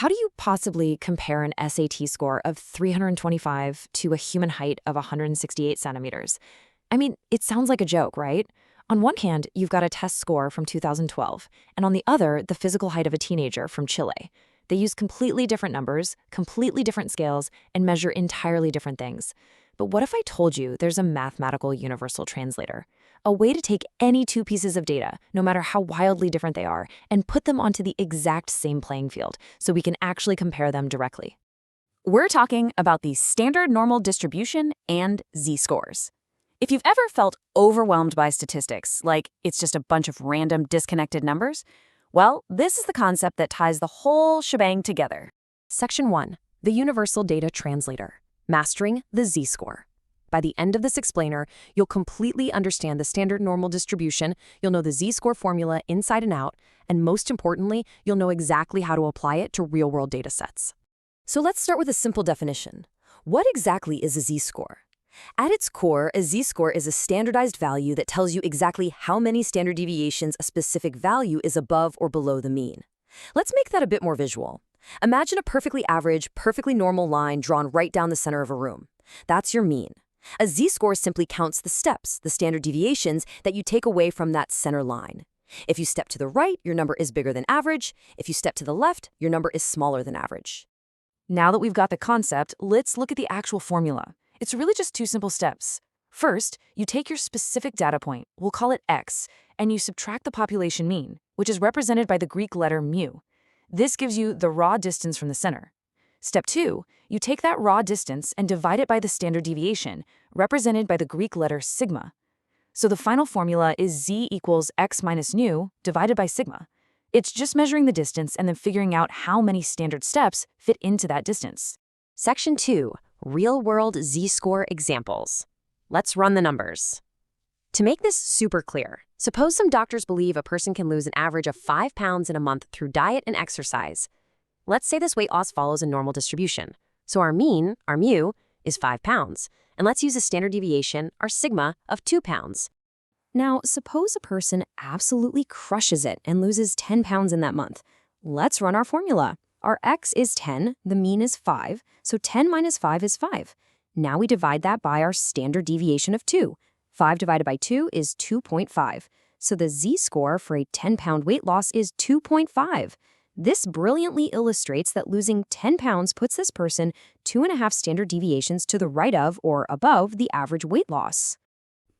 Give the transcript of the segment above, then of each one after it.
how do you possibly compare an SAT score of 325 to a human height of 168 centimeters? I mean, it sounds like a joke, right? On one hand, you've got a test score from 2012, and on the other, the physical height of a teenager from Chile. They use completely different numbers, completely different scales, and measure entirely different things. But what if I told you there's a mathematical universal translator? A way to take any two pieces of data, no matter how wildly different they are, and put them onto the exact same playing field so we can actually compare them directly. We're talking about the standard normal distribution and z-scores. If you've ever felt overwhelmed by statistics, like it's just a bunch of random disconnected numbers, well, this is the concept that ties the whole shebang together. Section 1. The Universal Data Translator. Mastering the z-score. By the end of this explainer, you'll completely understand the standard normal distribution, you'll know the z-score formula inside and out, and most importantly, you'll know exactly how to apply it to real-world datasets. So let's start with a simple definition. What exactly is a z-score? At its core, a z-score is a standardized value that tells you exactly how many standard deviations a specific value is above or below the mean. Let's make that a bit more visual. Imagine a perfectly average, perfectly normal line drawn right down the center of a room. That's your mean. A z-score simply counts the steps, the standard deviations, that you take away from that center line. If you step to the right, your number is bigger than average. If you step to the left, your number is smaller than average. Now that we've got the concept, let's look at the actual formula. It's really just two simple steps. First, you take your specific data point, we'll call it x, and you subtract the population mean, which is represented by the Greek letter mu. This gives you the raw distance from the center. Step 2, you take that raw distance and divide it by the standard deviation, represented by the Greek letter sigma. So the final formula is z equals x minus nu divided by sigma. It's just measuring the distance and then figuring out how many standard steps fit into that distance. Section 2, Real-World Z-Score Examples. Let's run the numbers. To make this super clear, suppose some doctors believe a person can lose an average of 5 pounds in a month through diet and exercise. Let's say this weight loss follows a normal distribution. So our mean, our mu, is 5 pounds. And let's use a standard deviation, our sigma, of 2 pounds. Now, suppose a person absolutely crushes it and loses 10 pounds in that month. Let's run our formula. Our x is 10, the mean is 5, so 10 minus 5 is 5. Now we divide that by our standard deviation of 2. 5 divided by 2 is 2.5. So the z-score for a 10-pound weight loss is 2.5. This brilliantly illustrates that losing 10 pounds puts this person 2.5 standard deviations to the right of or above the average weight loss.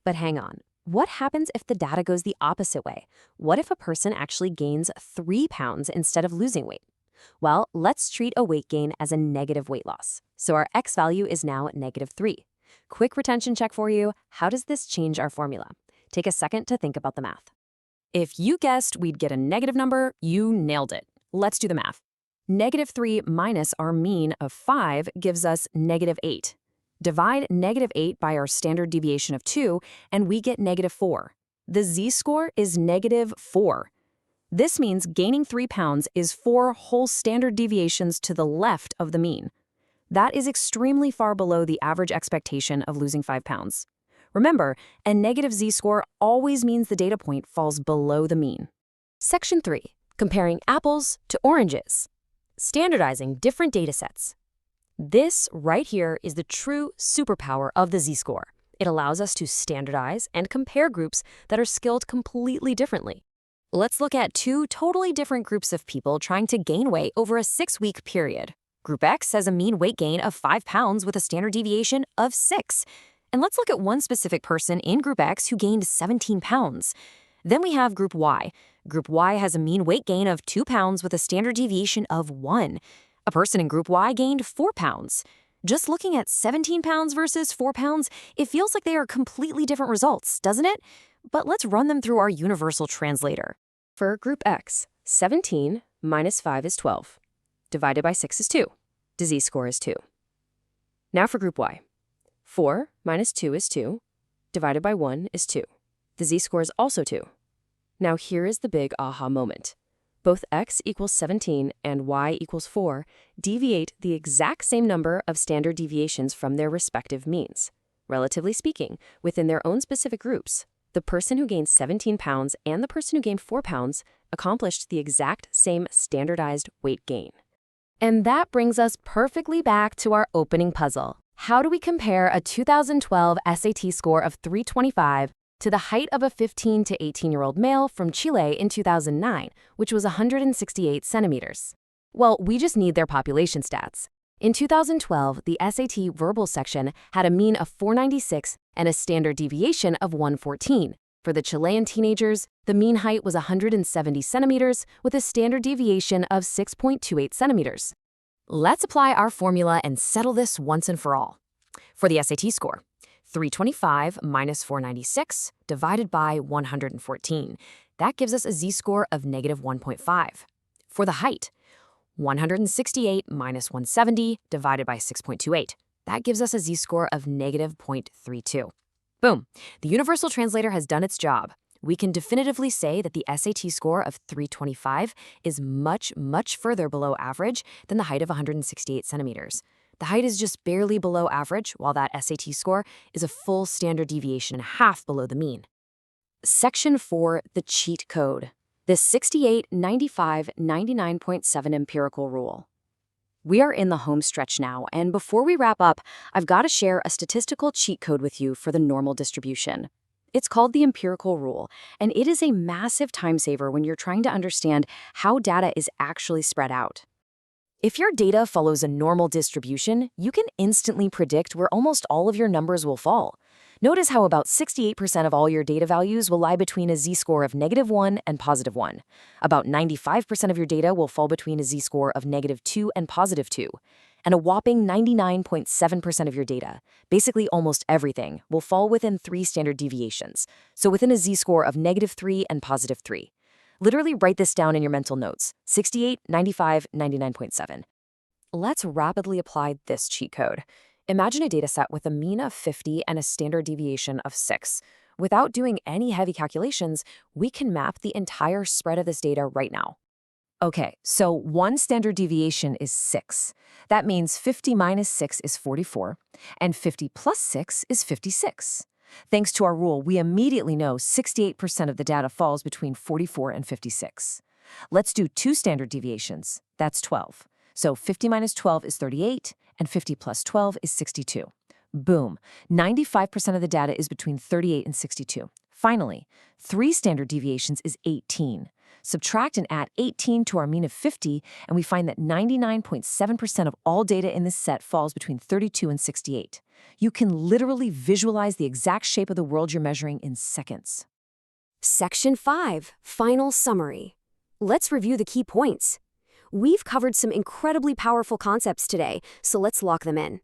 But hang on. What happens if the data goes the opposite way? What if a person actually gains 3 pounds instead of losing weight? Well, let's treat a weight gain as a negative weight loss. So our x value is now -3. Quick retention check for you. How does this change our formula? Take a second to think about the math. If you guessed we'd get a negative number, you nailed it. Let's do the math. -3 minus our mean of 5 gives us -8. Divide -8 by our standard deviation of 2, and we get -4. The z-score is -4. This means gaining 3 pounds is 4 whole standard deviations to the left of the mean. That is extremely far below the average expectation of losing 5 pounds. Remember, a negative z-score always means the data point falls below the mean. Section 3. Comparing apples to oranges. Standardizing different datasets. This right here is the true superpower of the z-score. It allows us to standardize and compare groups that are skilled completely differently. Let's look at 2 totally different groups of people trying to gain weight over a 6-week period. Group X has a mean weight gain of 5 pounds with a standard deviation of 6. And let's look at one specific person in Group X who gained 17 pounds. Then we have Group Y. Group Y has a mean weight gain of 2 pounds with a standard deviation of 1. A person in Group Y gained 4 pounds. Just looking at 17 pounds versus 4 pounds, it feels like they are completely different results, doesn't it? But let's run them through our universal translator. For Group X, 17 minus 5 is 12. Divided by 6 is 2. The z-score is 2. Now for Group Y. 4 minus 2 is 2. Divided by 1 is 2. The z-score is also 2. Now here is the big aha moment. Both x equals 17 and y equals 4 deviate the exact same number of standard deviations from their respective means. Relatively speaking, within their own specific groups, the person who gained 17 pounds and the person who gained 4 pounds accomplished the exact same standardized weight gain. And that brings us perfectly back to our opening puzzle. How do we compare a 2012 SAT score of 325 to the height of a 15 to 18-year-old male from Chile in 2009, which was 168 centimeters? Well, we just need their population stats. In 2012, the SAT verbal section had a mean of 496 and a standard deviation of 114. For the Chilean teenagers, the mean height was 170 centimeters with a standard deviation of 6.28 centimeters. Let's apply our formula and settle this once and for all. For the SAT score, 325 minus 496 divided by 114. That gives us a z-score of negative 1.5. For the height, 168 minus 170 divided by 6.28. That gives us a z-score of negative 0.32. Boom. The universal translator has done its job. We can definitively say that the SAT score of 325 is much, much further below average than the height of 168 centimeters. The height is just barely below average, while that SAT score is a full standard deviation and a half below the mean. Section 4, the cheat code. The 68, 95, 99.7 empirical rule. We are in the home stretch now, and before we wrap up, I've got to share a statistical cheat code with you for the normal distribution. It's called the empirical rule, and it is a massive time saver when you're trying to understand how data is actually spread out. If your data follows a normal distribution, you can instantly predict where almost all of your numbers will fall. Notice how about 68% of all your data values will lie between a z-score of -1 and +1. About 95% of your data will fall between a z-score of -2 and +2. And a whopping 99.7% of your data, basically almost everything, will fall within 3 standard deviations, so within a z-score of -3 and +3. Literally write this down in your mental notes: 68, 95, 99.7. Let's rapidly apply this cheat code. Imagine a dataset with a mean of 50 and a standard deviation of 6. Without doing any heavy calculations, we can map the entire spread of this data right now. Okay, so one standard deviation is 6. That means 50 minus 6 is 44, and 50 plus 6 is 56. Thanks to our rule, we immediately know 68% of the data falls between 44 and 56. Let's do 2 standard deviations. That's 12. So 50 minus 12 is 38, and 50 plus 12 is 62. Boom. 95% of the data is between 38 and 62. Finally, 3 standard deviations is 18. Subtract and add 18 to our mean of 50, and we find that 99.7% of all data in this set falls between 32 and 68. You can literally visualize the exact shape of the world you're measuring in seconds. Section 5, Final Summary. Let's review the key points. We've covered some incredibly powerful concepts today, so let's lock them in.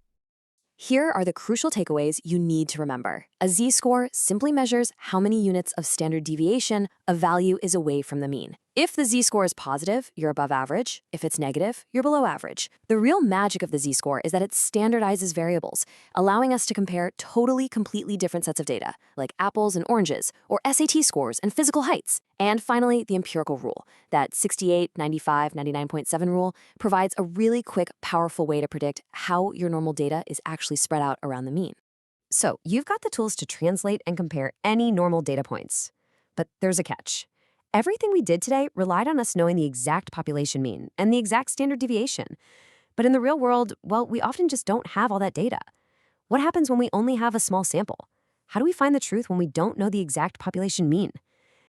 Here are the crucial takeaways you need to remember. A z-score simply measures how many units of standard deviation a value is away from the mean. If the z-score is positive, you're above average. If it's negative, you're below average. The real magic of the z-score is that it standardizes variables, allowing us to compare completely different sets of data, like apples and oranges, or SAT scores and physical heights. And finally, the empirical rule, that 68, 95, 99.7 rule, provides a really quick, powerful way to predict how your normal data is actually spread out around the mean. So you've got the tools to translate and compare any normal data points. But there's a catch. Everything we did today relied on us knowing the exact population mean and the exact standard deviation. But in the real world, well, we often just don't have all that data. What happens when we only have a small sample? How do we find the truth when we don't know the exact population mean?